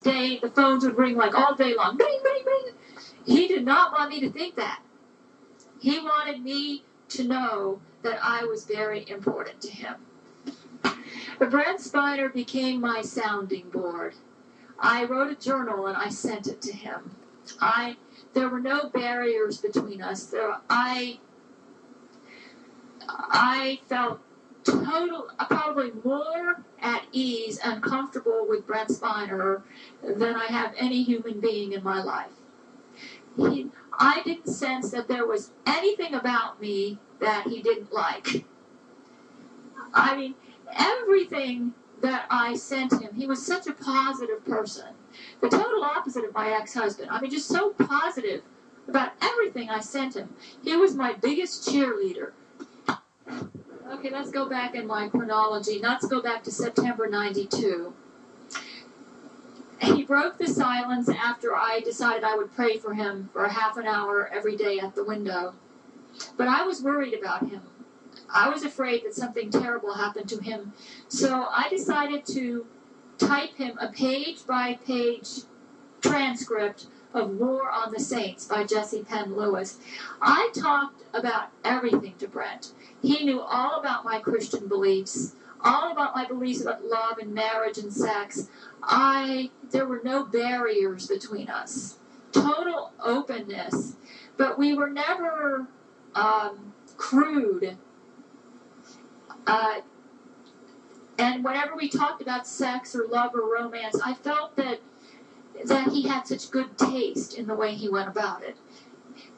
day, the phones would ring like all day long. Ring, ring, ring. He did not want me to think that. He wanted me to know that I was very important to him. Brent Spiner became my sounding board. I wrote a journal and I sent it to him. There were no barriers between us. I felt probably more at ease and comfortable with Brent Spiner than I have any human being in my life. I didn't sense that there was anything about me that he didn't like. I mean, everything that I sent him, he was such a positive person. The total opposite of my ex-husband. I mean, just so positive about everything I sent him. He was my biggest cheerleader. Okay, let's go back in my chronology. Let's go back to September 92. He broke the silence after I decided I would pray for him for a half an hour every day at the window. But I was worried about him. I was afraid that something terrible happened to him. So I decided to type him a page-by-page transcript of War on the Saints by Jesse Penn Lewis. I talked about everything to Brent. He knew all about my Christian beliefs, all about my beliefs about love and marriage and sex. There were no barriers between us. Total openness. But we were never crude. And whenever we talked about sex or love or romance, I felt that he had such good taste in the way he went about it.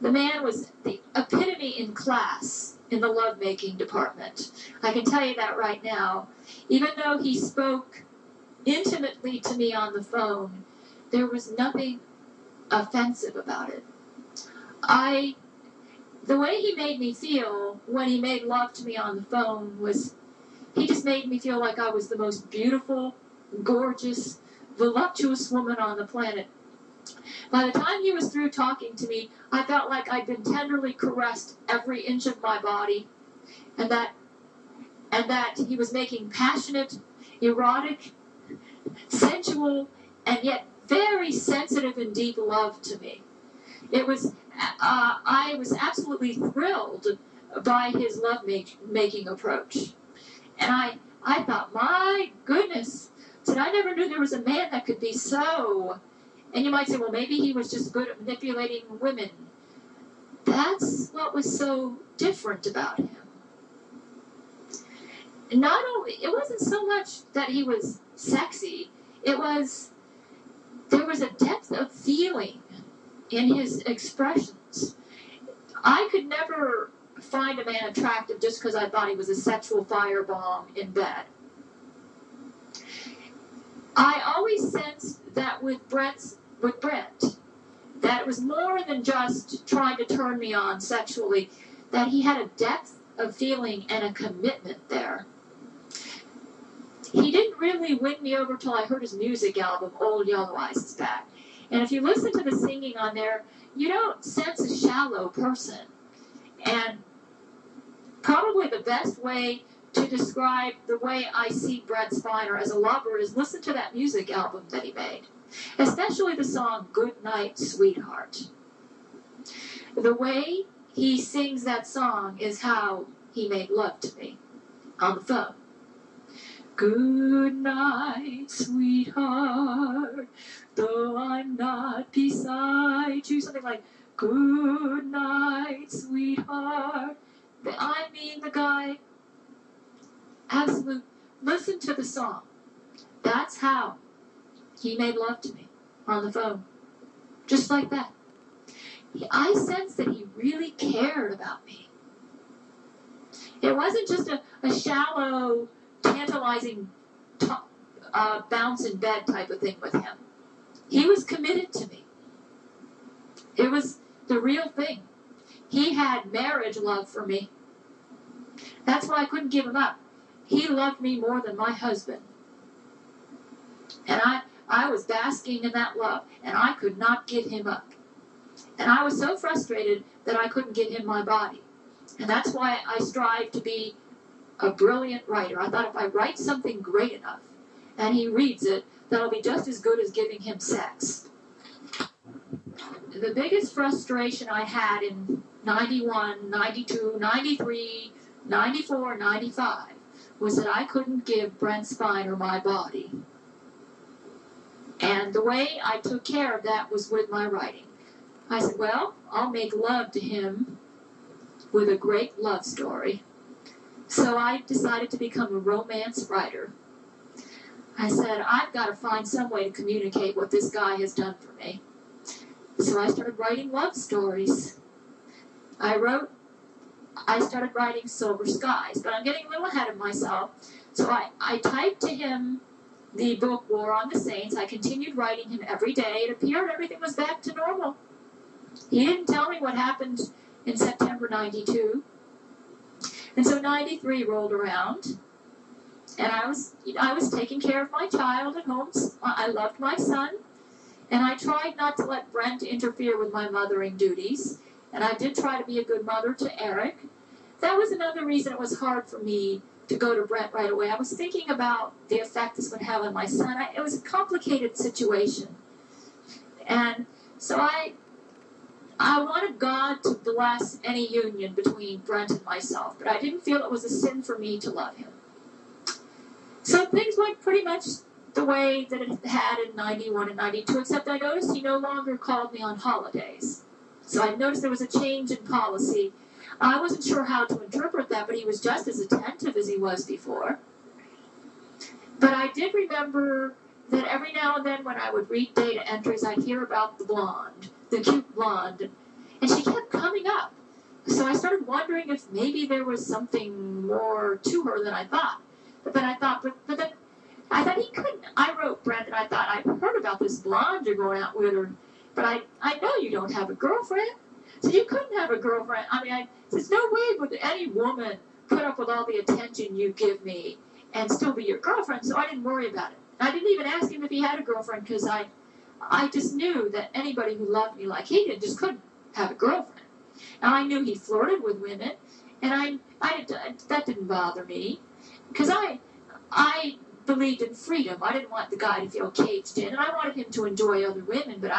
The man was the epitome in class in the lovemaking department. I can tell you that right now. Even though he spoke intimately to me on the phone, there was nothing offensive about it. The way he made me feel when he made love to me on the phone was, he just made me feel like I was the most beautiful, gorgeous, voluptuous woman on the planet. By the time he was through talking to me, I felt like I'd been tenderly caressed every inch of my body, and that he was making passionate, erotic, sensual, and yet very sensitive and deep love to me. I was absolutely thrilled by his love-making approach. And I thought, my goodness, I never knew there was a man that could be so. And you might say, well, maybe he was just good at manipulating women. That's what was so different about him. Not only, it wasn't so much that he was sexy, there was a depth of feeling in his expressions. I could never find a man attractive just because I thought he was a sexual firebomb in bed. I always sensed that with Brent, that it was more than just trying to turn me on sexually, that he had a depth of feeling and a commitment there. He didn't really win me over till I heard his music album, Old Yellow Eyes Is Back. And if you listen to the singing on there, you don't sense a shallow person. And probably the best way to describe the way I see Brent Spiner as a lover is listen to that music album that he made. Especially the song, Good Night, Sweetheart. The way he sings that song is how he made love to me on the phone. Good night, sweetheart, though I'm not beside you. Something like, good night, sweetheart. I mean, the guy, absolute, listen to the song. That's how he made love to me on the phone. Just like that. I sensed that he really cared about me. It wasn't just a shallow, tantalizing bounce in bed type of thing with him. He was committed to me. It was the real thing. He had marriage love for me. That's why I couldn't give him up. He loved me more than my husband. And I was basking in that love, and I could not give him up. And I was so frustrated that I couldn't give him my body. And that's why I strive to be a brilliant writer. I thought if I write something great enough, and he reads it, that'll be just as good as giving him sex. The biggest frustration I had in 91, 92, 93, 94, 95 was that I couldn't give Brent Spiner my body. And the way I took care of that was with my writing. I said, well, I'll make love to him with a great love story. So I decided to become a romance writer. I said, I've got to find some way to communicate what this guy has done for me. So I started writing love stories. I started writing Silver Skies, but I'm getting a little ahead of myself. So I typed to him the book War on the Saints. I continued writing him every day. It appeared everything was back to normal. He didn't tell me what happened in September 92. And so 93 rolled around, and I was taking care of my child at home. I loved my son, and I tried not to let Brent interfere with my mothering duties. And I did try to be a good mother to Eric. That was another reason it was hard for me to go to Brent right away. I was thinking about the effect this would have on my son. It was a complicated situation. And so I wanted God to bless any union between Brent and myself, but I didn't feel it was a sin for me to love him. So things went pretty much the way that it had in 91 and 92, except I noticed he no longer called me on holidays. So I noticed there was a change in policy. I wasn't sure how to interpret that, but he was just as attentive as he was before. But I did remember that every now and then when I would read data entries, I'd hear about the blonde, the cute blonde, and she kept coming up. So I started wondering if maybe there was something more to her than I thought. But then I thought, but then I thought he couldn't. I wrote Brent, and I thought, I've heard about this blonde you're going out with her. But I know you don't have a girlfriend. So you couldn't have a girlfriend. I mean, there's no way would any woman put up with all the attention you give me and still be your girlfriend. So I didn't worry about it. I didn't even ask him if he had a girlfriend because I just knew that anybody who loved me like he did just couldn't have a girlfriend. Now I knew he flirted with women, and that didn't bother me because I believed in freedom. I didn't want the guy to feel caged in, and I wanted him to enjoy other women, but